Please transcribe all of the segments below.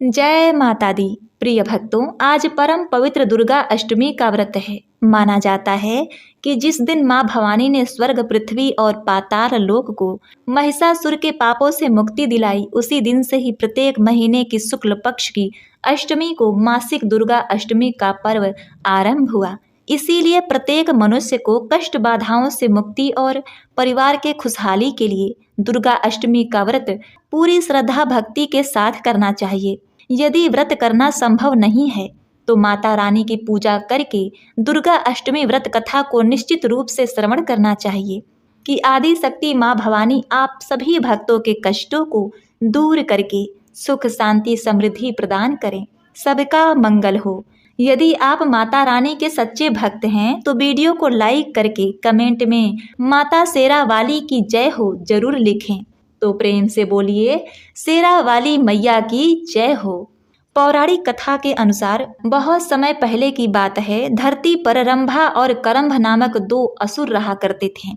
जय माता दी। प्रिय भक्तों, आज परम पवित्र दुर्गा अष्टमी का व्रत है। माना जाता है कि जिस दिन मां भवानी ने स्वर्ग, पृथ्वी और पाताल लोक को महिषासुर के पापों से मुक्ति दिलाई, उसी दिन से ही प्रत्येक महीने की शुक्ल पक्ष की अष्टमी को मासिक दुर्गा अष्टमी का पर्व आरंभ हुआ। इसीलिए प्रत्येक मनुष्य को कष्ट बाधाओं से मुक्ति और परिवार के खुशहाली के लिए दुर्गा अष्टमी का व्रत पूरी श्रद्धा भक्ति के साथ करना चाहिए। यदि व्रत करना संभव नहीं है तो माता रानी की पूजा करके दुर्गा अष्टमी व्रत कथा को निश्चित रूप से श्रवण करना चाहिए कि आदि शक्ति माँ भवानी आप सभी भक्तों के कष्टों को दूर करके सुख, शांति, समृद्धि प्रदान करें। सबका मंगल हो। यदि आप माता रानी के सच्चे भक्त हैं तो वीडियो को लाइक करके कमेंट में माता शेरा वाली की जय हो जरूर लिखें। तो प्रेम से बोलिए, शेरा वाली मैया की जय हो। पौराणिक कथा के अनुसार बहुत समय पहले की बात है। धरती पर रंभा और करंभ नामक दो असुर रहा करते थे।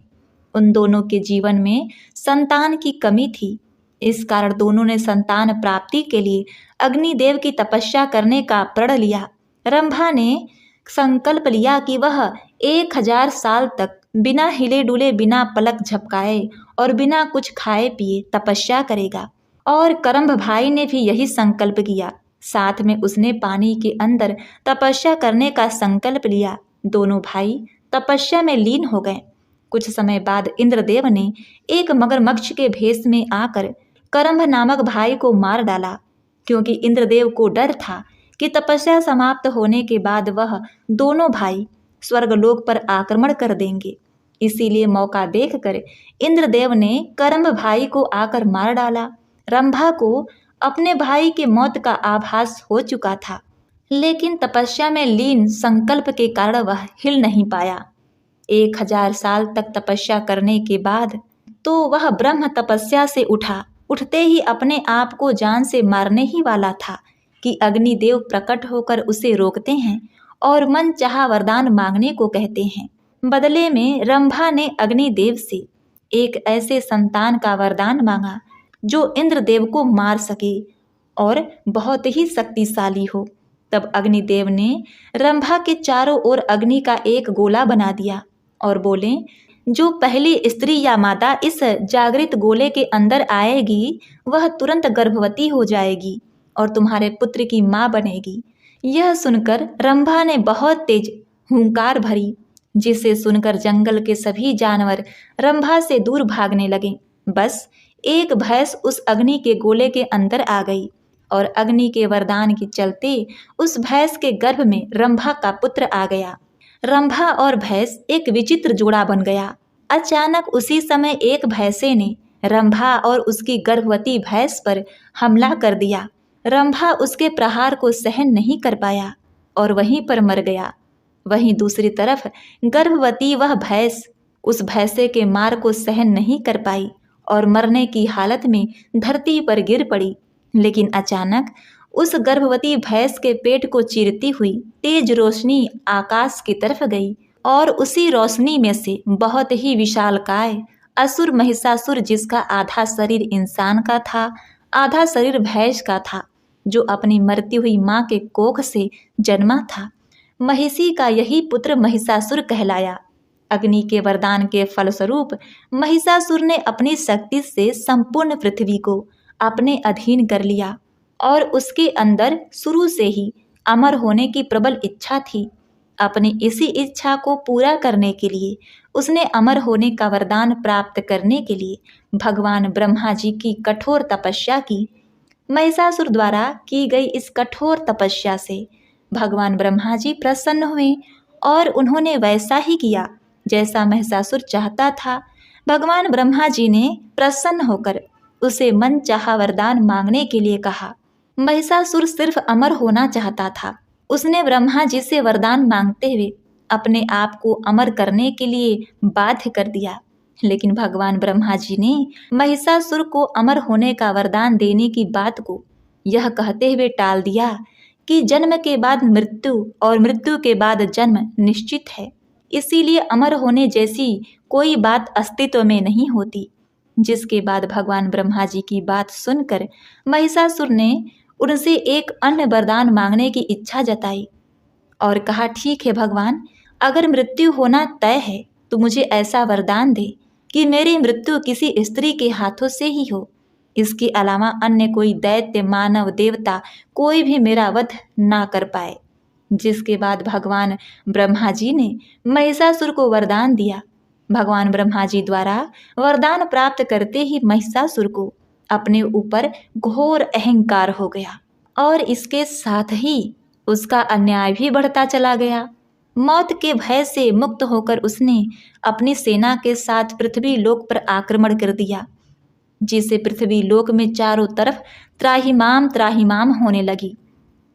उन दोनों के जीवन में संतान की कमी थी। इस कारण दोनों ने संतान प्राप्ति के लिए अग्निदेव की तपस्या करने का प्रण लिया। रंभा ने संकल्प लिया कि वह 1000 साल तक बिना हिले डुले, बिना पलक झपकाए और बिना कुछ खाए पिए तपस्या करेगा। और करंभ भाई ने भी यही संकल्प किया। साथ में उसने पानी के अंदर तपस्या करने का संकल्प लिया। दोनों भाई तपस्या में लीन हो गए। कुछ समय बाद इंद्रदेव ने एक मगरमच्छ के भेष में आकर करंभ नामक भाई को मार डाला, क्योंकि इंद्रदेव को डर था कि तपस्या समाप्त होने के बाद वह दोनों भाई स्वर्गलोक पर आक्रमण कर देंगे। इसीलिए मौका देखकर इंद्रदेव ने करंभ भाई को आकर मार डाला। रंभा को अपने भाई के मौत का आभास हो चुका था, लेकिन तपस्या में लीन संकल्प के कारण वह हिल नहीं पाया। 1000 साल तक तपस्या करने के बाद तो वह ब्रह्म तपस्या से उठा। उठते ही अपने आप को जान से मारने ही वाला था कि अग्निदेव प्रकट होकर उसे रोकते हैं और मन चाहा वरदान मांगने को कहते हैं। बदले में रंभा ने अग्निदेव से एक ऐसे संतान का वरदान मांगा जो इंद्रदेव को मार सके और बहुत ही शक्तिशाली हो। तब अग्निदेव ने रंभा के चारों ओर अग्नि का एक गोला बना दिया और बोले, जो पहली स्त्री या माता इस जागृत गोले के अंदर आएगी वह तुरंत गर्भवती हो जाएगी और तुम्हारे पुत्र की माँ बनेगी। यह सुनकर रंभा ने बहुत तेज हुंकार भरी, जिसे सुनकर जंगल के सभी जानवर रंभा से दूर भागने लगे। बस एक भैंस उस अग्नि के गोले के अंदर आ गई और अग्नि के वरदान के चलते उस भैंस के गर्भ में रंभा का पुत्र आ गया। रंभा और भैंस एक विचित्र जोड़ा बन गया। अचानक उसी समय एक भैंसे ने रंभा और उसकी गर्भवती भैंस पर हमला कर दिया। रंभा उसके प्रहार को सहन नहीं कर पाया और वहीं पर मर गया। वहीं दूसरी तरफ गर्भवती वह भैंस उस भैंसे के मार को सहन नहीं कर पाई और मरने की हालत में धरती पर गिर पड़ी। लेकिन अचानक उस गर्भवती भैंस के पेट को चीरती हुई तेज रोशनी आकाश की तरफ गई और उसी रोशनी में से बहुत ही विशालकाय असुर महिषासुर, जिसका आधा शरीर इंसान का था आधा शरीर भैंस का था, जो अपनी मरती हुई माँ के कोख से जन्मा था, महिषी का यही पुत्र महिषासुर कहलाया। अग्नि के वरदान के फलस्वरूप महिषासुर ने अपनी शक्ति से संपूर्ण पृथ्वी को अपने अधीन कर लिया और उसके अंदर शुरू से ही अमर होने की प्रबल इच्छा थी। अपनी इसी इच्छा को पूरा करने के लिए उसने अमर होने का वरदान प्राप्त करने के लिए भगवान ब्रह्मा जी की कठोर तपस्या की। महिषासुर द्वारा की गई इस कठोर तपस्या से भगवान ब्रह्मा जी प्रसन्न हुए और उन्होंने वैसा ही किया जैसा महिषासुर चाहता था। भगवान ब्रह्मा जी ने प्रसन्न होकर उसे मन चाहा वरदान मांगने के लिए कहा। महिषासुर सिर्फ अमर होना चाहता था। उसने ब्रह्मा जी से वरदान मांगते हुए अपने आप को अमर करने के लिए बाध्य कर दिया, लेकिन भगवान ब्रह्मा जी ने महिषासुर को अमर होने का वरदान देने की बात को यह कहते हुए टाल दिया कि जन्म के बाद मृत्यु और मृत्यु के बाद जन्म निश्चित है। इसीलिए अमर होने जैसी कोई बात अस्तित्व में नहीं होती। जिसके बाद भगवान ब्रह्मा जी की बात सुनकर महिषासुर ने उनसे एक अन्य वरदान मांगने की इच्छा जताई और कहा, ठीक है भगवान, अगर मृत्यु होना तय है तो मुझे ऐसा वरदान दे कि मेरी मृत्यु किसी स्त्री के हाथों से ही हो। इसके अलावा अन्य कोई दैत्य, मानव, देवता कोई भी मेरा वध ना कर पाए। जिसके बाद भगवान ब्रह्मा जी ने महिषासुर को वरदान दिया। भगवान ब्रह्मा जी द्वारा वरदान प्राप्त करते ही महिषासुर को अपने ऊपर घोर अहंकार हो गया और इसके साथ ही उसका अन्याय भी बढ़ता चला गया। मौत के भय से मुक्त होकर उसने अपनी सेना के साथ पृथ्वी लोक पर आक्रमण कर दिया, जिससे पृथ्वी लोक में चारों तरफ त्राहिमाम त्राहिमाम होने लगी।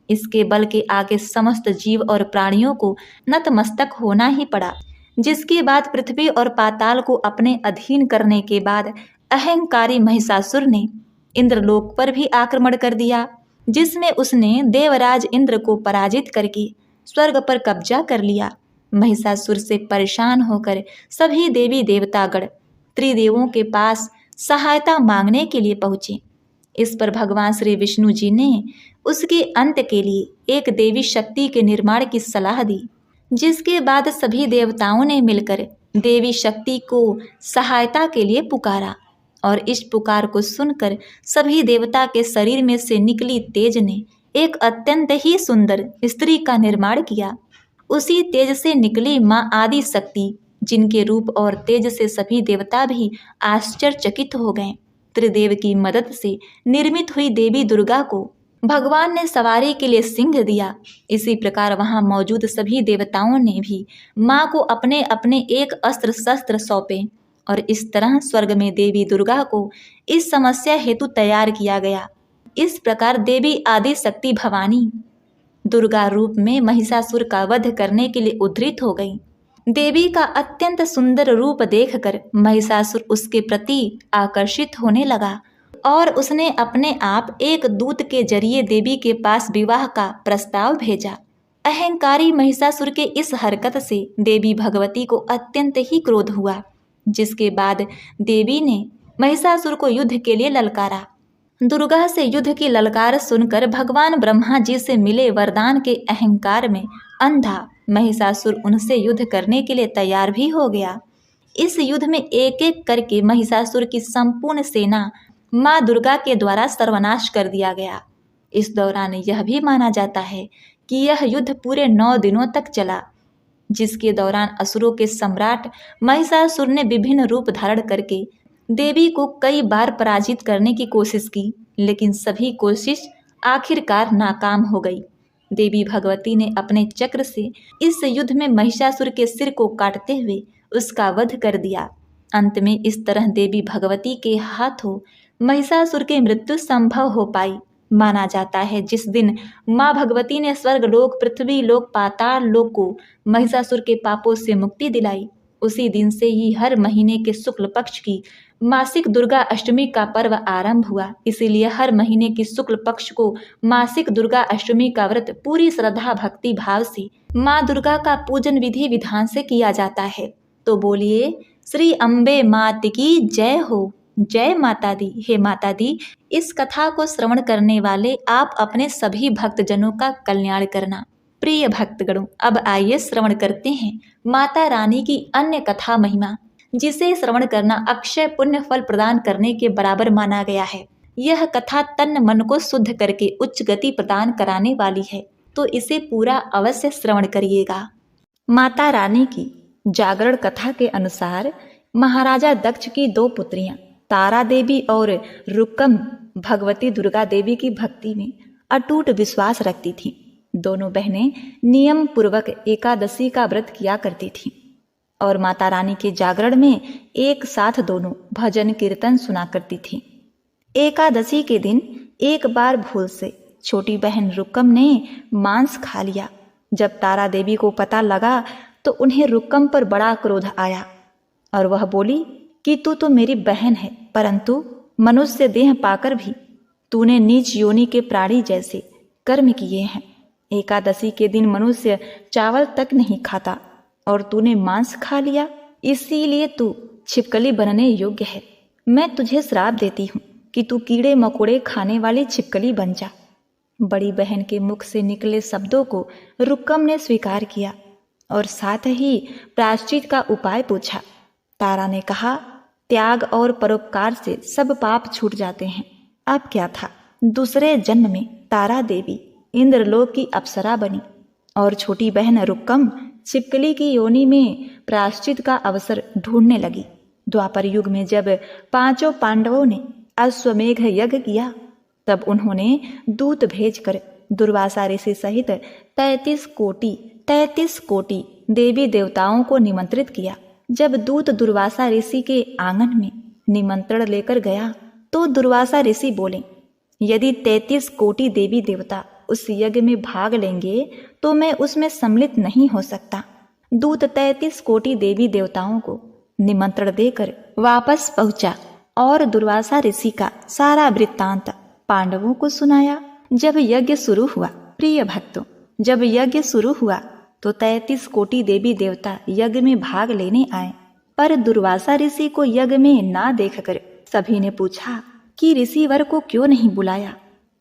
इसके बल के आगे समस्त जीव और प्राणियों को नतमस्तक होना ही पड़ा। जिसके बाद पृथ्वी और पाताल को अपने अधीन करने के बाद अहंकारी महिषासुर ने इंद्रलोक पर भी आक्रमण कर दिया, जिसमें उसने देवराज इंद्र को पराजित करके स्वर्ग पर कब्जा कर लिया। महिषासुर से परेशान होकर सभी देवी देवतागण त्रिदेवों के पास सहायता मांगने के लिए पहुंचे। इस पर भगवान श्री विष्णु जी ने उसके अंत के लिए एक देवी शक्ति के निर्माण की सलाह दी, जिसके बाद सभी देवताओं ने मिलकर देवी शक्ति को सहायता के लिए पुकारा और इस पुकार को सुनकर सभी देवता के शरीर में से निकली तेज ने एक अत्यंत ही सुंदर स्त्री का निर्माण किया। उसी तेज से निकली माँ आदि शक्ति, जिनके रूप और तेज से सभी देवता भी आश्चर्यचकित हो गए। त्रिदेव की मदद से निर्मित हुई देवी दुर्गा को भगवान ने सवारी के लिए सिंह दिया। इसी प्रकार वहां मौजूद सभी देवताओं ने भी माँ को अपने अपने एक अस्त्र शस्त्र सौंपे और इस तरह स्वर्ग में देवी दुर्गा को इस समस्या हेतु तैयार किया गया। इस प्रकार देवी आदि शक्ति भवानी दुर्गा रूप में महिषासुर का वध करने के लिए उद्धृत हो गई। देवी का अत्यंत सुंदर रूप देखकर महिषासुर उसके प्रति आकर्षित होने लगा और उसने अपने आप एक दूत के जरिए देवी के पास विवाह का प्रस्ताव भेजा। अहंकारी महिषासुर के इस हरकत से देवी भगवती को अत्यंत ही क्रोध हुआ, जिसके बाद देवी ने महिषासुर को युद्ध के लिए ललकारा। दुर्गा से युद्ध की ललकार सुनकर भगवान ब्रह्मा जी से मिले वरदान के अहंकार में अंधा महिषासुर उनसे युद्ध करने के लिए तैयार भी हो गया। इस युद्ध में एक एक करके महिषासुर की संपूर्ण सेना माँ दुर्गा के द्वारा सर्वनाश कर दिया गया। इस दौरान यह भी माना जाता है कि यह युद्ध पूरे 9 दिनों तक चला, जिसके दौरान असुरों के सम्राट महिषासुर ने विभिन्न रूप धारण करके देवी को कई बार पराजित करने की कोशिश की, लेकिन सभी कोशिश आखिरकार नाकाम हो गई। देवी भगवती ने अपने चक्र से इस युद्ध में महिषासुर के सिर को काटते हुए उसका वध कर दिया। अंत में इस तरह देवी भगवती के हाथों महिषासुर की मृत्यु संभव हो पाई। माना जाता है जिस दिन माँ भगवती ने स्वर्ग लोक, पृथ्वी लोक, पाताल लोक को महिषासुर के पापों से मुक्ति दिलाई, उसी दिन से ही हर महीने के शुक्ल पक्ष की मासिक दुर्गा अष्टमी का पर्व आरंभ हुआ। इसीलिए हर महीने की शुक्ल पक्ष को मासिक दुर्गा अष्टमी का व्रत पूरी श्रद्धा भक्ति भाव से माँ दुर्गा का पूजन विधि विधान से किया जाता है। तो बोलिए श्री अम्बे मात की जय हो। जय माता दी। हे माता दी, इस कथा को श्रवण करने वाले आप अपने सभी भक्तजनों का कल्याण करना। प्रिय भक्तगणों, अब आइए श्रवण करते हैं माता रानी की अन्य कथा महिमा, जिसे श्रवण करना अक्षय पुण्य फल प्रदान करने के बराबर माना गया है। यह कथा तन मन को शुद्ध करके उच्च गति प्रदान कराने वाली है, तो इसे पूरा अवश्य श्रवण करिएगा। माता रानी की जागरण कथा के अनुसार महाराजा दक्ष की 2 पुत्रियां तारा देवी और रुक्कम भगवती दुर्गा देवी की भक्ति में अटूट विश्वास रखती थीं। दोनों बहनें नियम पूर्वक एकादशी का व्रत किया करती थीं और माता रानी के जागरण में एक साथ दोनों भजन कीर्तन सुना करती थीं। एकादशी के दिन एक बार भूल से छोटी बहन रुक्कम ने मांस खा लिया। जब तारा देवी को पता लगा तो उन्हें रुक्कम पर बड़ा क्रोध आया और वह बोली कि तू तो मेरी बहन है, परंतु मनुष्य देह पाकर भी तूने नीच योनि के प्राणी जैसे कर्म किए हैं। एकादशी के दिन मनुष्य चावल तक नहीं खाता और तूने मांस खा लिया, इसीलिए तू छिपकली बनने योग्य है। मैं तुझे श्राप देती हूँ कि तू कीड़े मकोड़े खाने वाली छिपकली बन जा। बड़ी बहन के मुख से निकले शब्दों को रुक्कम ने स्वीकार किया और साथ ही प्रायश्चित का उपाय पूछा। तारा ने कहा, त्याग और परोपकार से सब पाप छूट जाते हैं। अब क्या था, दूसरे जन्म में तारा देवी इंद्रलोक की अप्सरा बनी और छोटी बहन रुक्कम छिपकली की योनि में प्रायश्चित का अवसर ढूंढने लगी। द्वापर युग में जब 5 पांडवों ने अश्वमेघ यज्ञ किया, तब उन्होंने दूत भेजकर दुर्वासा ऋषि सहित 33 कोटि देवी देवताओं को निमंत्रित किया। जब दूत दुर्वासा ऋषि के आंगन में निमंत्रण लेकर गया तो दुर्वासा ऋषि बोले, यदि 33 कोटि देवी देवता उस यज्ञ में भाग लेंगे तो मैं उसमें सम्मिलित नहीं हो सकता। दूत 33 कोटि देवी देवताओं को निमंत्रण देकर वापस पहुंचा और दुर्वासा ऋषि का सारा वृत्तांत पांडवों को सुनाया। जब यज्ञ शुरू हुआ, प्रिय भक्तों, जब यज्ञ शुरू हुआ तो 33 कोटि देवी देवता यज्ञ में भाग लेने आए, पर दुर्वासा ऋषि को यज्ञ में ना देखकर सभी ने पूछा कि ऋषिवर को क्यों नहीं बुलाया।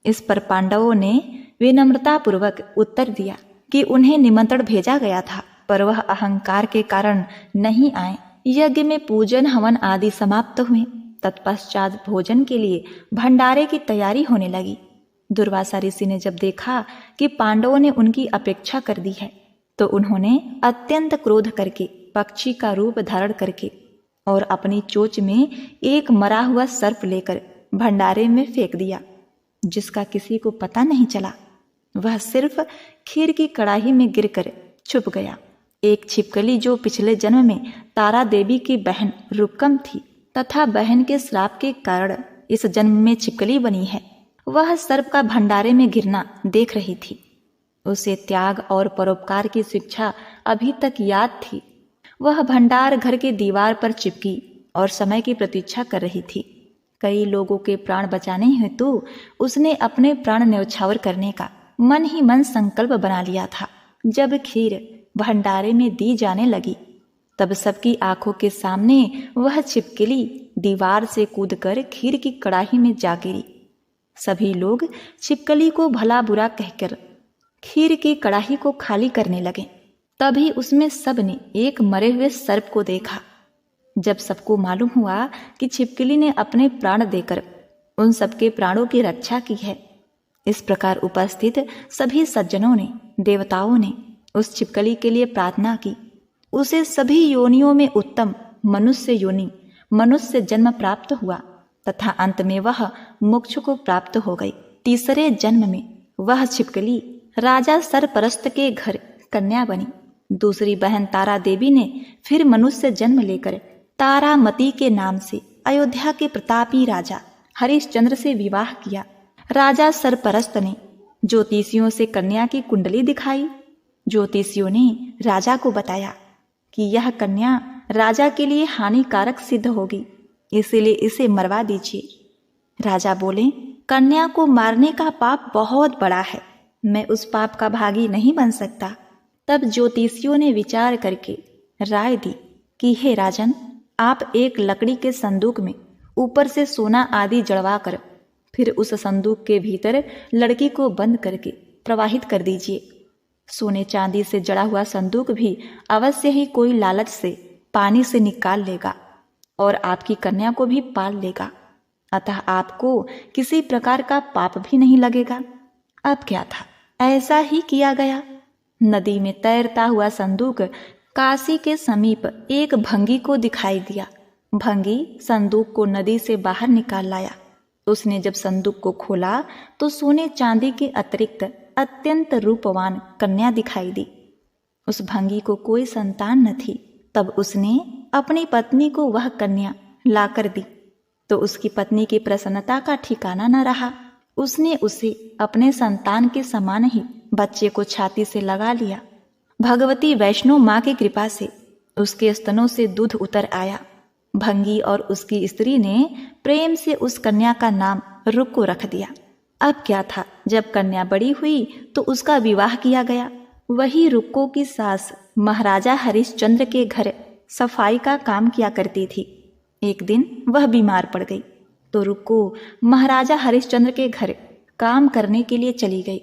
इस पर पांडवों ने विनम्रता पूर्वक उत्तर दिया कि उन्हें निमंत्रण भेजा गया था, पर वह अहंकार के कारण नहीं आए। यज्ञ में पूजन हवन आदि समाप्त हुए। तत्पश्चात भोजन के लिए भंडारे की तैयारी होने लगी। दुर्वासा ऋषि ने जब देखा कि पांडवों ने उनकी अपेक्षा कर दी है, तो उन्होंने अत्यंत क्रोध करके पक्षी का रूप धारण करके और अपनी चोंच में एक मरा हुआ सर्प लेकर भंडारे में फेंक दिया, जिसका किसी को पता नहीं चला। वह सिर्फ खीर की कड़ाही में गिरकर छुप गया। एक छिपकली जो पिछले जन्म में तारा देवी की बहन रुक्कम थी तथा बहन के श्राप के कारण इस जन्म में छिपकली बनी है, वह सर्प का भंडारे में गिरना देख रही थी। उसे त्याग और परोपकार की शिक्षा अभी तक याद थी। वह भंडार घर की दीवार पर चिपकी और समय की प्रतीक्षा कर रही थी। कई लोगों के प्राण बचाने हेतु उसने अपने प्राण न्यौछावर करने का मन ही मन संकल्प बना लिया था। जब खीर भंडारे में दी जाने लगी, तब सबकी आंखों के सामने वह छिपकली दीवार से कूदकर खीर की कड़ाही में जा गिरी। सभी लोग छिपकली को भला बुरा कहकर खीर की कड़ाही को खाली करने लगे। तभी उसमें सबने एक मरे हुए सर्प को देखा। जब सबको मालूम हुआ कि छिपकली ने अपने प्राण देकर उन सबके प्राणों की रक्षा की है, इस प्रकार उपस्थित सभी सज्जनों ने, देवताओं ने उस छिपकली के लिए प्रार्थना की। उसे सभी योनियों में उत्तम मनुष्य योनि, मनुष्य जन्म प्राप्त हुआ तथा अंत में वह मोक्ष को प्राप्त हो गई। तीसरे जन्म में वह छिपकली राजा सरपरस्त के घर कन्या बनी। दूसरी बहन तारा देवी ने फिर मनुष्य जन्म लेकर तारामती के नाम से अयोध्या के प्रतापी राजा हरिश्चंद्र से विवाह किया। राजा सरपरस्त ने ज्योतिषियों से कन्या की कुंडली दिखाई। ज्योतिषियों ने राजा को बताया कि यह कन्या राजा के लिए हानिकारक सिद्ध होगी, इसलिए इसे मरवा दीजिए। राजा बोले, कन्या को मारने का पाप बहुत बड़ा है, मैं उस पाप का भागी नहीं बन सकता। तब ज्योतिषियों ने विचार करके राय दी कि हे राजन, आप एक लकड़ी के संदूक में ऊपर से सोना आदि जड़वा कर फिर उस संदूक के भीतर लड़की को बंद करके प्रवाहित कर दीजिए। सोने चांदी से जड़ा हुआ संदूक भी अवश्य ही कोई लालच से पानी से निकाल लेगा और आपकी कन्या को भी पाल लेगा, अतः आपको किसी प्रकार का पाप भी नहीं लगेगा। अब क्या था, ऐसा ही किया गया। नदी में तैरता हुआ संदूक काशी के समीप एक भंगी को दिखाई दिया। भंगी संदूक को नदी से बाहर निकाल लाया। उसने जब संदूक को खोला तो सोने चांदी के अतिरिक्त अत्यंत रूपवान कन्या दिखाई दी। उस भंगी को कोई संतान न थी। तब उसने अपनी पत्नी को वह कन्या लाकर दी तो उसकी पत्नी की प्रसन्नता का ठिकाना न रहा। उसने उसे अपने संतान के समान ही बच्चे को छाती से लगा लिया। भगवती वैष्णो माँ की कृपा से उसके स्तनों से दूध उतर आया। भंगी और उसकी स्त्री ने प्रेम से उस कन्या का नाम रुक्को रख दिया। अब क्या था, जब कन्या बड़ी हुई तो उसका विवाह किया गया। वही रुक्को की सास महाराजा हरिश्चंद्र के घर सफाई का काम किया करती थी। एक दिन वह बीमार पड़ गई तो रुक्को महाराजा हरिश्चंद्र के घर काम करने के लिए चली गई।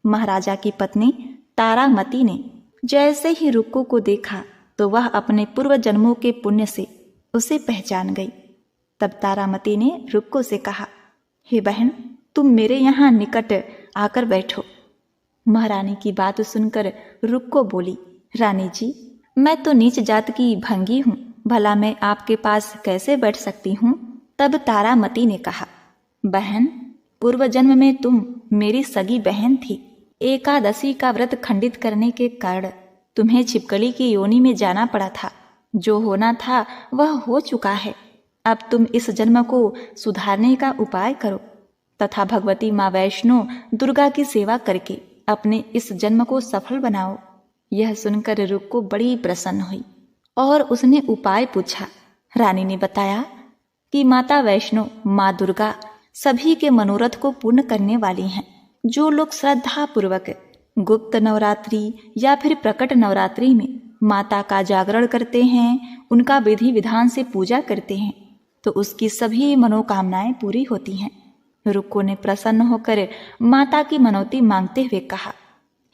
महाराजा की पत्नी तारामती ने जैसे ही रुक्को को देखा तो वह अपने पूर्व जन्मों के पुण्य से उसे पहचान गई। तब तारामती ने रुक्को से कहा, हे बहन, तुम मेरे यहाँ निकट आकर बैठो। महारानी की बात सुनकर रुक्को बोली, रानी जी, मैं तो नीच जात की भंगी हूँ, भला मैं आपके पास कैसे बैठ सकती हूँ। तब तारामती ने कहा, बहन, पूर्व जन्म में तुम मेरी सगी बहन थी। एकादशी का व्रत खंडित करने के कारण तुम्हें छिपकली की योनि में जाना पड़ा था। जो होना था वह हो चुका है। अब तुम इस जन्म को सुधारने का उपाय करो तथा भगवती माँ वैष्णो दुर्गा की सेवा करके अपने इस जन्म को सफल बनाओ। यह सुनकर रुक्को बड़ी प्रसन्न हुई और उसने उपाय पूछा। रानी ने बताया कि माता वैष्णो माँ दुर्गा सभी के मनोरथ को पूर्ण करने वाली हैं। जो लोग श्रद्धा पूर्वक गुप्त नवरात्रि या फिर प्रकट नवरात्रि में माता का जागरण करते हैं, उनका विधि विधान से पूजा करते हैं, तो उसकी सभी मनोकामनाएं पूरी होती हैं। रुक्को ने प्रसन्न होकर माता की मनौती मांगते हुए कहा,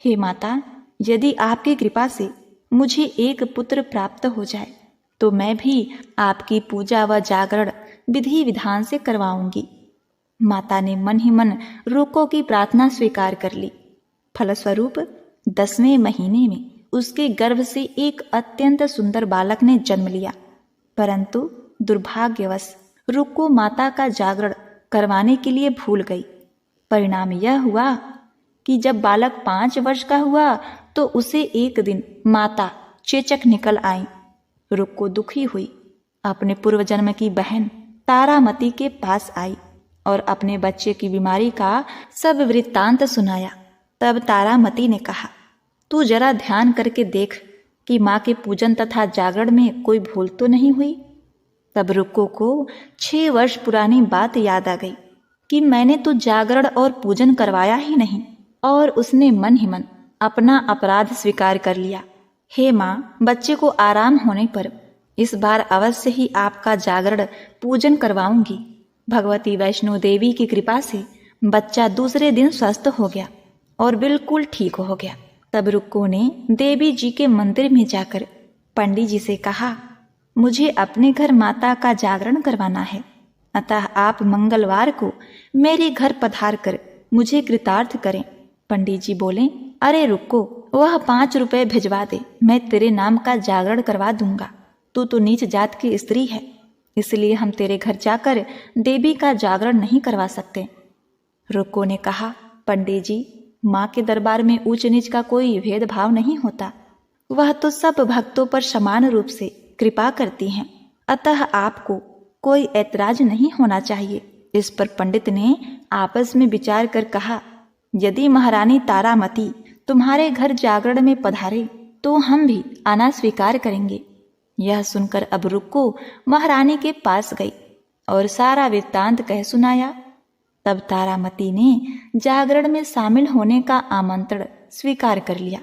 हे माता, यदि आपकी कृपा से मुझे एक पुत्र प्राप्त हो जाए तो मैं भी आपकी पूजा व जागरण विधि विधान से करवाऊंगी। माता ने मन ही मन रुक्को की प्रार्थना स्वीकार कर ली। फलस्वरूप 10वें महीने में उसके गर्भ से एक अत्यंत सुंदर बालक ने जन्म लिया। परंतु दुर्भाग्यवश रुक्को माता का जागरण करवाने के लिए भूल गई। परिणाम यह हुआ कि जब बालक 5 वर्ष का हुआ तो उसे एक दिन माता चेचक निकल आई। रुक्को दुखी हुई, अपने पूर्व जन्म की बहन तारामती के पास आई और अपने बच्चे की बीमारी का सब वृत्तांत सुनाया। तब तारामती ने कहा, तू जरा ध्यान करके देख कि माँ के पूजन तथा जागरण में कोई भूल तो नहीं हुई। तब रुक्को को 6 वर्ष पुरानी बात याद आ गई कि मैंने तो जागरण और पूजन करवाया ही नहीं, और उसने मन ही मन अपना अपराध स्वीकार कर लिया। हे माँ, बच्चे को आराम होने पर इस बार अवश्य ही आपका जागरण पूजन करवाऊंगी। भगवती वैष्णो देवी की कृपा से बच्चा दूसरे दिन स्वस्थ हो गया और बिल्कुल ठीक हो गया। तब रुक्को ने देवी जी के मंदिर में जाकर पंडित जी से कहा, मुझे अपने घर माता का जागरण करवाना है, अतः आप मंगलवार को मेरे घर पधार कर मुझे कृतार्थ करें। पंडित जी बोले, अरे रुक्को, वह 5 रुपए भिजवा दे, मैं तेरे नाम का जागरण करवा दूंगा। तू तो नीच जात की स्त्री है, इसलिए हम तेरे घर जाकर देवी का जागरण नहीं करवा सकते। रुक्को ने कहा, पंडित जी, माँ के दरबार में ऊंच नीच का कोई भेदभाव नहीं होता, वह तो सब भक्तों पर समान रूप से कृपा करती हैं, अतः आपको कोई ऐतराज नहीं होना चाहिए। इस पर पंडित ने आपस में विचार कर कहा, यदि महारानी तारामती तुम्हारे घर जागरण में पधारे तो हम भी आना स्वीकार करेंगे। यह सुनकर अब रुक्को महारानी के पास गई और सारा वृत्तांत कह सुनाया। तब तारामती ने जागरण में शामिल होने का आमंत्रण स्वीकार कर लिया।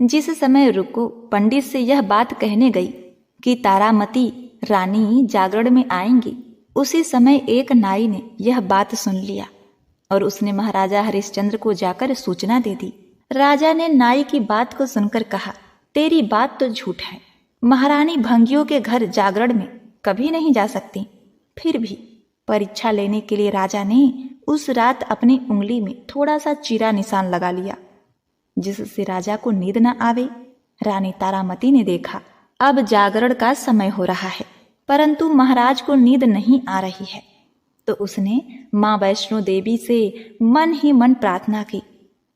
जिस समय रुक्को पंडित से यह बात कहने गई कि तारामती रानी जागरण में आएंगी, उसी समय एक नाई ने यह बात सुन लिया और उसने महाराजा हरिश्चंद्र को जाकर सूचना दे दी। राजा ने नाई की बात को सुनकर कहा, तेरी बात तो झूठ है, महारानी भंगियों के घर जागरण में कभी नहीं जा सकती। फिर भी परीक्षा लेने के लिए राजा ने उस रात अपनी उंगली में थोड़ा सा चीरा निशान लगा लिया, जिससे राजा को नींद न आवे। रानी तारामती ने देखा अब जागरण का समय हो रहा है, परंतु महाराज को नींद नहीं आ रही है, तो उसने माँ वैष्णो देवी से मन ही मन प्रार्थना की,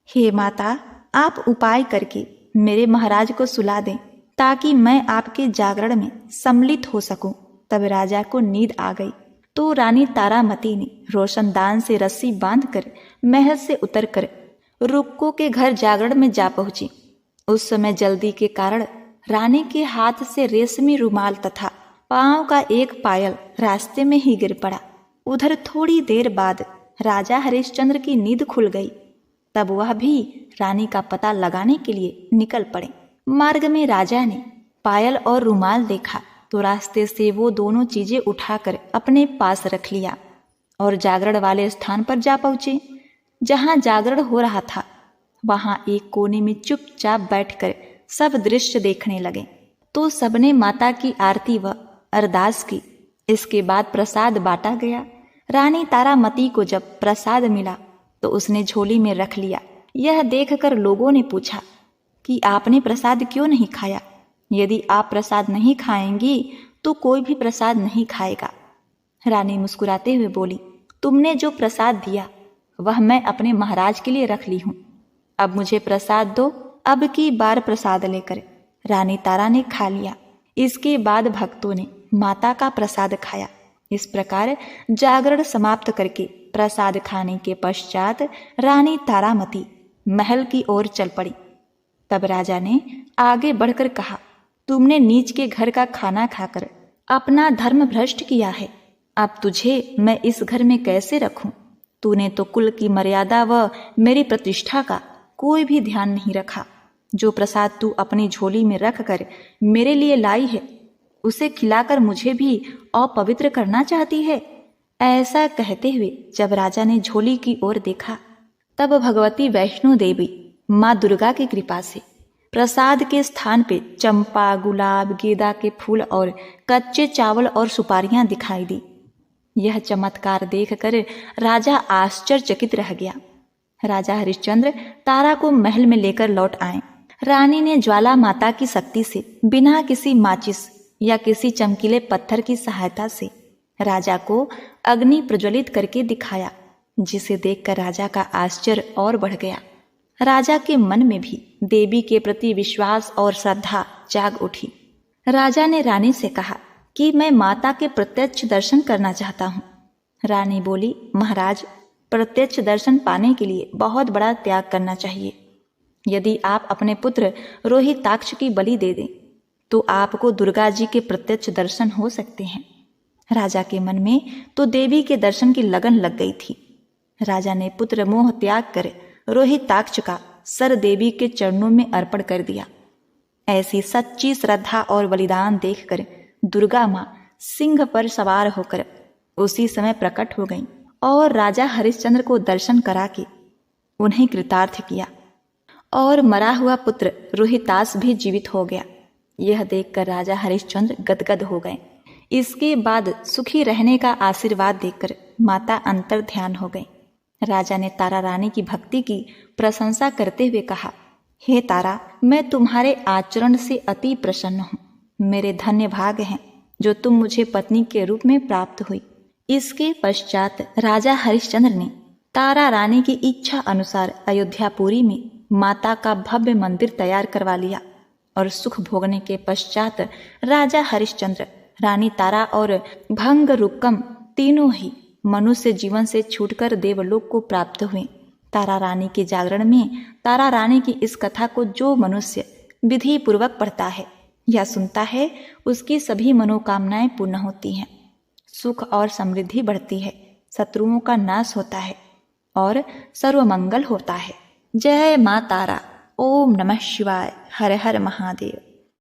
हे माता, आप उपाय करके मेरे महाराज को सुला दें ताकि मैं आपके जागरण में सम्मिलित हो सकूं। तब राजा को नींद आ गई तो रानी तारामती ने रोशनदान से रस्सी बांधकर महल से उतरकर रुक्को के घर जागरण में जा पहुंची। उस समय जल्दी के कारण रानी के हाथ से रेशमी रुमाल तथा पांव का एक पायल रास्ते में ही गिर पड़ा। उधर थोड़ी देर बाद राजा हरिश्चंद्र की नींद खुल गई। तब वह भी रानी का पता लगाने के लिए निकल पड़े। मार्ग में राजा ने पायल और रुमाल देखा तो रास्ते से वो दोनों चीजें उठाकर अपने पास रख लिया और जागरण वाले स्थान पर जा पहुंचे। जहाँ जागरण हो रहा था वहाँ एक कोने में चुपचाप बैठकर सब दृश्य देखने लगे। तो सबने माता की आरती व अरदास की। इसके बाद प्रसाद बांटा गया। रानी तारामती को जब प्रसाद मिला तो उसने झोली में रख लिया। यह देखकर लोगों ने पूछा कि आपने प्रसाद क्यों नहीं खाया? यदि आप प्रसाद नहीं खाएंगी तो कोई भी प्रसाद नहीं खाएगा। रानी मुस्कुराते हुए बोली, तुमने जो प्रसाद दिया वह मैं अपने महाराज के लिए रख ली हूँ। अब मुझे प्रसाद दो। अब की बार प्रसाद लेकर रानी तारा ने खा लिया। इसके बाद भक्तों ने माता का प्रसाद खाया। इस प्रकार जागरण समाप्त करके प्रसाद खाने के पश्चात रानी तारामती महल की ओर चल पड़ी। तब राजा ने आगे बढ़कर कहा, तुमने नीच के घर का खाना खाकर अपना धर्म भ्रष्ट किया है। अब तुझे मैं इस घर में कैसे रखूं? तूने तो कुल की मर्यादा व मेरी प्रतिष्ठा का कोई भी ध्यान नहीं रखा। जो प्रसाद तू अपनी झोली में रख कर मेरे लिए लाई है उसे खिलाकर मुझे भी अपवित्र करना चाहती है। ऐसा कहते हुए जब राजा ने झोली की ओर देखा तब भगवती वैष्णो देवी माँ दुर्गा की कृपा से प्रसाद के स्थान पे चंपा, गुलाब, गेंदा के फूल और कच्चे चावल और सुपारियां दिखाई दी। यह चमत्कार देखकर राजा आश्चर्यचकित रह गया। राजा हरिश्चंद्र तारा को महल में लेकर लौट आए। रानी ने ज्वाला माता की शक्ति से बिना किसी माचिस या किसी चमकीले पत्थर की सहायता से राजा को अग्नि प्रज्वलित करके दिखाया, जिसे देखकर राजा का आश्चर्य और बढ़ गया। राजा के मन में भी देवी के प्रति विश्वास और श्रद्धा जाग उठी। राजा ने रानी से कहा कि मैं माता के प्रत्यक्ष दर्शन करना चाहता हूँ। रानी बोली, महाराज, प्रत्यक्ष दर्शन पाने के लिए बहुत बड़ा त्याग करना चाहिए। यदि आप अपने पुत्र रोहिताक्ष की बलि दे दें तो आपको दुर्गा जी के प्रत्यक्ष दर्शन हो सकते हैं। राजा के मन में तो देवी के दर्शन की लगन लग गई थी। राजा ने पुत्र मोह त्याग कर रोहिताक्ष का सर देवी के चरणों में अर्पण कर दिया। ऐसी सच्ची श्रद्धा और बलिदान देखकर दुर्गा माँ सिंह पर सवार होकर उसी समय प्रकट हो गईं और राजा हरिश्चंद्र को दर्शन करा के उन्हें कृतार्थ किया और मरा हुआ पुत्र रोहितास भी जीवित हो गया। यह देखकर राजा हरिश्चंद्र गदगद हो गए। इसके बाद सुखी रहने का आशीर्वाद देकर माता अंतर ध्यान हो गई। राजा ने तारा रानी की भक्ति की प्रशंसा करते हुए कहा, हे तारा, मैं तुम्हारे आचरण से अति प्रसन्न हूँ। मेरे धन्य भाग हैं जो तुम मुझे पत्नी के रूप में प्राप्त हुई। इसके पश्चात राजा हरिश्चंद्र ने तारा रानी की इच्छा अनुसार अयोध्यापुरी में माता का भव्य मंदिर तैयार करवा लिया और सुख भोगने के पश्चात राजा हरिश्चंद्र, रानी तारा और भंग रुक्कम तीनों ही मनुष्य जीवन से छूटकर देवलोक को प्राप्त हुए। तारा रानी के जागरण में तारा रानी की इस कथा को जो मनुष्य विधि पूर्वक पढ़ता है या सुनता है उसकी सभी मनोकामनाएं पूर्ण होती हैं, सुख और समृद्धि बढ़ती है, शत्रुओं का नाश होता है और सर्वमंगल होता है। जय मां तारा। ओम नमः शिवाय। हर हर महादेव।